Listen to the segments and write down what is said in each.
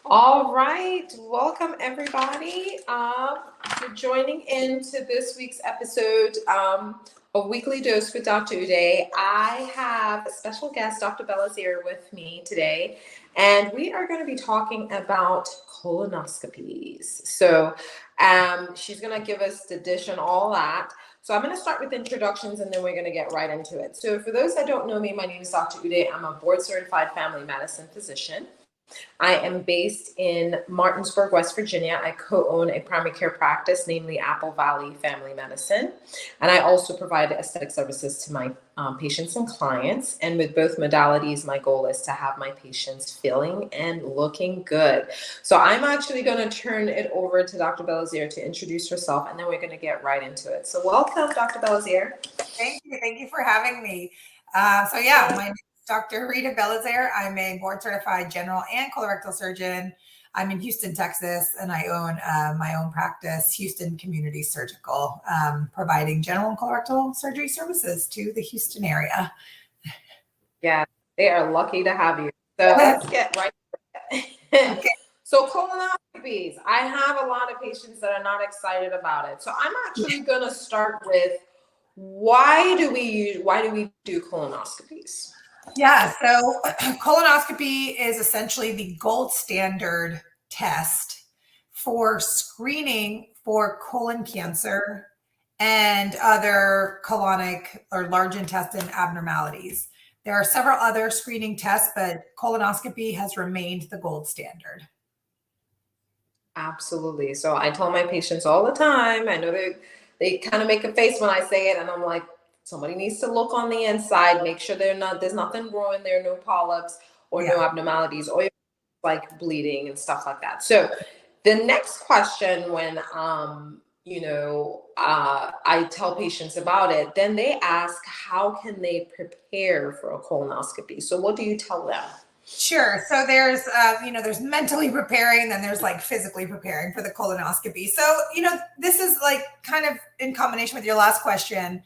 All right, welcome everybody for joining into this week's episode of Weekly Dose with Dr. Uday. I have a special guest, Dr. Belizaire, with me today, and we are going to be talking about colonoscopies. So she's going to give us the dish and all that. So I'm going to start with introductions and then we're going to get right into it. So for those that don't know me, my name is Dr. Uday. I'm a board certified family medicine physician. I am based in Martinsburg, West Virginia. I co-own a primary care practice, namely Apple Valley Family Medicine. And I also provide aesthetic services to my patients and clients. And with both modalities, my goal is to have my patients feeling and looking good. So I'm actually going to turn it over to Dr. Belizaire to introduce herself, and then we're going to get right into it. So welcome, Dr. Belizaire. Thank you. Thank you for having me. My name is Dr. Ritha Belizaire. I'm a board certified general and colorectal surgeon. I'm in Houston, Texas, and I own my own practice, Houston Community Surgical, providing general and colorectal surgery services to the Houston area. Yeah, they are lucky to have you. So let's get right into it. Okay. So colonoscopies, I have a lot of patients that are not excited about it. So I'm actually going to start with why do we do colonoscopies? Yeah, so colonoscopy is essentially the gold standard test for screening for colon cancer and other colonic or large intestine abnormalities. There are several other screening tests, but colonoscopy has remained the gold standard. Absolutely. So I tell my patients all the time, I know they kind of make a face when I say it, and I'm like, somebody needs to look on the inside, make sure there's nothing growing there, no polyps or no abnormalities, or like bleeding and stuff like that. So the next question when I tell patients about it, then they ask, how can they prepare for a colonoscopy? So what do you tell them? Sure. So there's mentally preparing, then there's like physically preparing for the colonoscopy. So, this is like kind of in combination with your last question.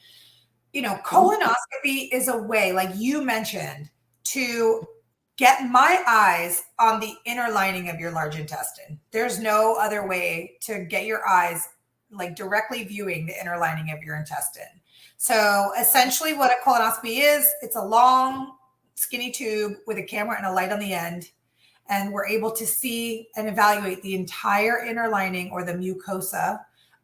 Colonoscopy is a way, like you mentioned, to get my eyes on the inner lining of your large intestine. There's no other way to get your eyes like directly viewing the inner lining of your intestine. So essentially what a colonoscopy is, it's a long, skinny tube with a camera and a light on the end. And we're able to see and evaluate the entire inner lining or the mucosa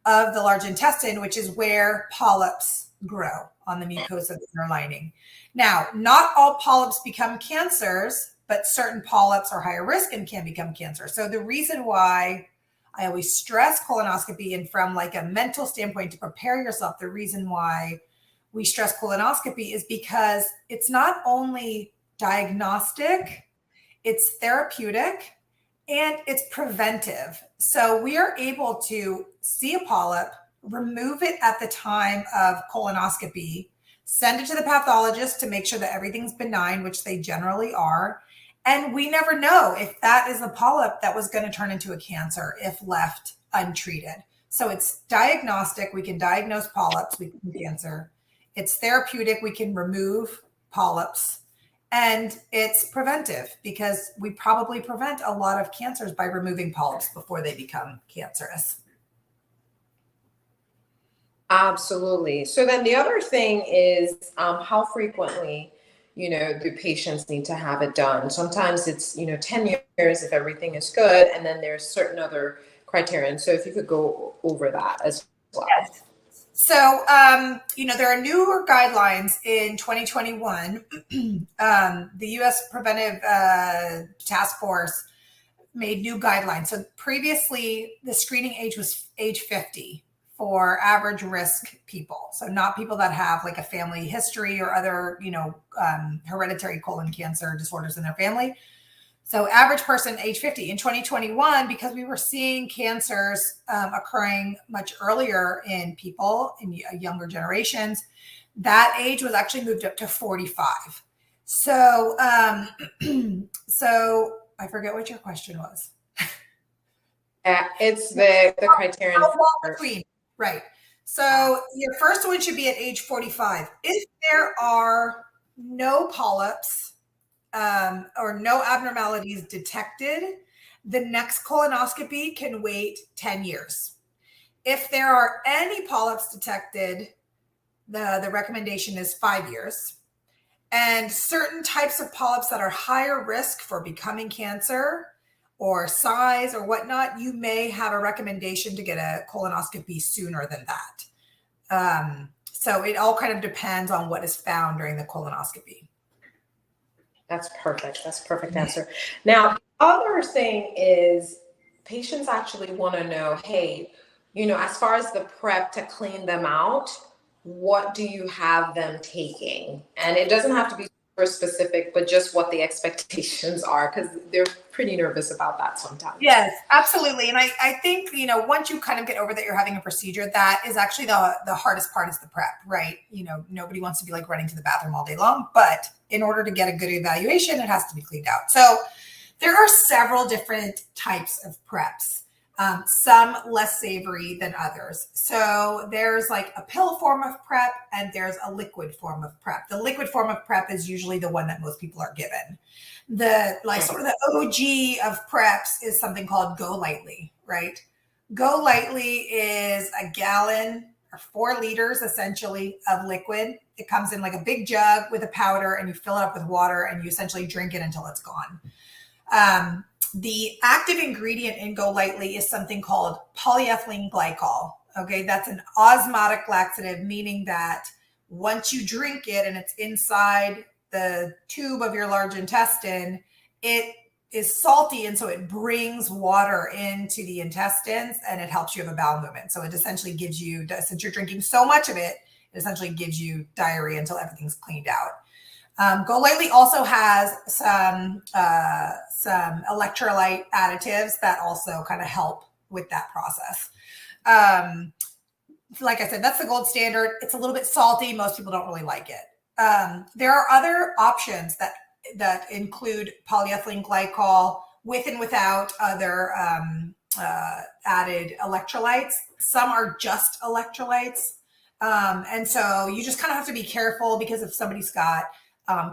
of the large intestine, which is where polyps grow on the mucosa of the inner lining. Now, not all polyps become cancers, but certain polyps are higher risk and can become cancer. So the reason why I always stress colonoscopy, and from like a mental standpoint to prepare yourself, the reason why we stress colonoscopy is because it's not only diagnostic, it's therapeutic, and it's preventive. So we are able to see a polyp, remove it at the time of colonoscopy, send it to the pathologist to make sure that everything's benign, which they generally are. And we never know if that is a polyp that was going to turn into a cancer if left untreated. So it's diagnostic. We can diagnose polyps, we can cancer. It's therapeutic. We can remove polyps. And it's preventive because we probably prevent a lot of cancers by removing polyps before they become cancerous. Absolutely. So then the other thing is how frequently, do patients need to have it done? Sometimes it's, 10 years if everything is good, and then there's certain other criterion. So if you could go over that as well. Yes. So, there are newer guidelines in 2021. The U.S. Preventive Task Force made new guidelines. So previously, the screening age was age 50 for average risk people. So not people that have like a family history or other, hereditary colon cancer disorders in their family. So average person, age 50. In 2021, because we were seeing cancers occurring much earlier in people in younger generations, that age was actually moved up to 45. So, so I forget what your question was. It's the criterion. Right. So your first one should be at age 45. If there are no polyps or no abnormalities detected, the next colonoscopy can wait 10 years. If there are any polyps detected, the recommendation is 5 years. And certain types of polyps that are higher risk for becoming cancer or size or whatnot, you may have a recommendation to get a colonoscopy sooner than that. So it all kind of depends on what is found during the colonoscopy. That's perfect. That's a perfect answer. Now, the other thing is patients actually want to know, hey, as far as the prep to clean them out, what do you have them taking? And it doesn't have to be super specific, but just what the expectations are, because they're pretty nervous about that sometimes. Yes, absolutely. And I think, once you kind of get over that you're having a procedure, that is actually the hardest part is the prep, right? Nobody wants to be like running to the bathroom all day long, but in order to get a good evaluation, it has to be cleaned out. So there are several different types of preps. Some less savory than others. So there's like a pill form of prep and there's a liquid form of prep. The liquid form of prep is usually the one that most people are given. The sort of the OG of preps is something called Go Lightly, right? Go Lightly is a gallon or 4 liters essentially of liquid. It comes in like a big jug with a powder and you fill it up with water and you essentially drink it until it's gone. The active ingredient in Go Lightly is something called polyethylene glycol. Okay, that's an osmotic laxative, meaning that once you drink it and it's inside the tube of your large intestine, it is salty. And so it brings water into the intestines and it helps you have a bowel movement. So it essentially gives you, since you're drinking so much of it, it essentially gives you diarrhea until everything's cleaned out. Go Lightly also has some electrolyte additives that also kind of help with that process. Like I said, that's the gold standard. It's a little bit salty. Most people don't really like it. There are other options that include polyethylene glycol with and without other added electrolytes. Some are just electrolytes. And so you just kind of have to be careful because if somebody's got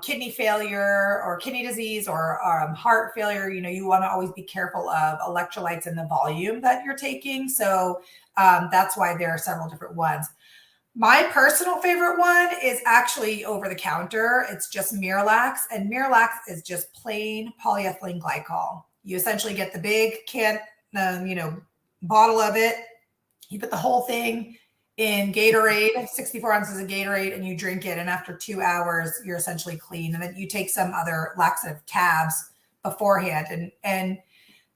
kidney failure or kidney disease or heart failure, you want to always be careful of electrolytes in the volume that you're taking. So that's why there are several different ones. My personal favorite one is actually over the counter. It's just Miralax, and Miralax is just plain polyethylene glycol. You essentially get the big can, bottle of it. You put the whole thing in Gatorade, 64 ounces of Gatorade, and you drink it. And after 2 hours, you're essentially clean. And then you take some other laxative tabs beforehand. And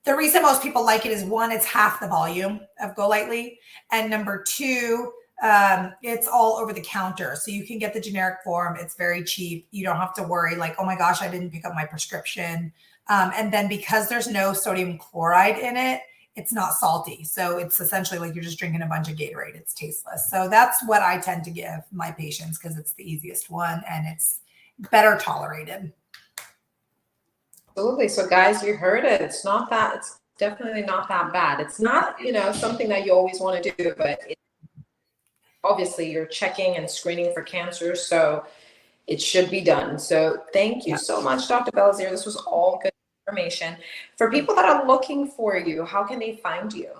the reason most people like it is, one, it's half the volume of Go Lightly. And number two, it's all over the counter. So you can get the generic form. It's very cheap. You don't have to worry like, oh my gosh, I didn't pick up my prescription. And then because there's no sodium chloride in it, it's not salty. So it's essentially like you're just drinking a bunch of Gatorade. It's tasteless. So that's what I tend to give my patients because it's the easiest one and it's better tolerated. Absolutely. So guys, you heard it. It's definitely not that bad. It's not, something that you always want to do, but obviously you're checking and screening for cancer. So it should be done. So thank you so much, Dr. Belizaire. This was all good information. For people that are looking for you, how can they find you?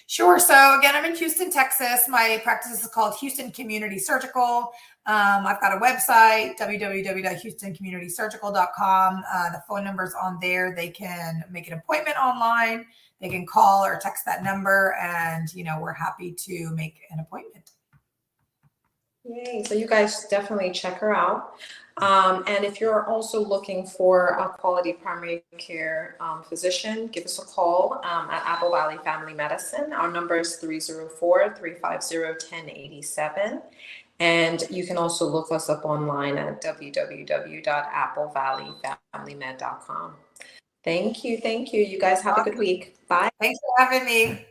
Sure. So again, I'm in Houston, Texas. My practice is called Houston Community Surgical. I've got a website, www.houstoncommunitysurgical.com. The phone number's on there. They can make an appointment online. They can call or text that number, and we're happy to make an appointment. Yay. So you guys definitely check her out. And if you're also looking for a quality primary care physician, give us a call at Apple Valley Family Medicine. Our number is 304-350-1087. And you can also look us up online at www.applevalleyfamilymed.com. Thank you. You guys have a good week. Bye. Thanks for having me.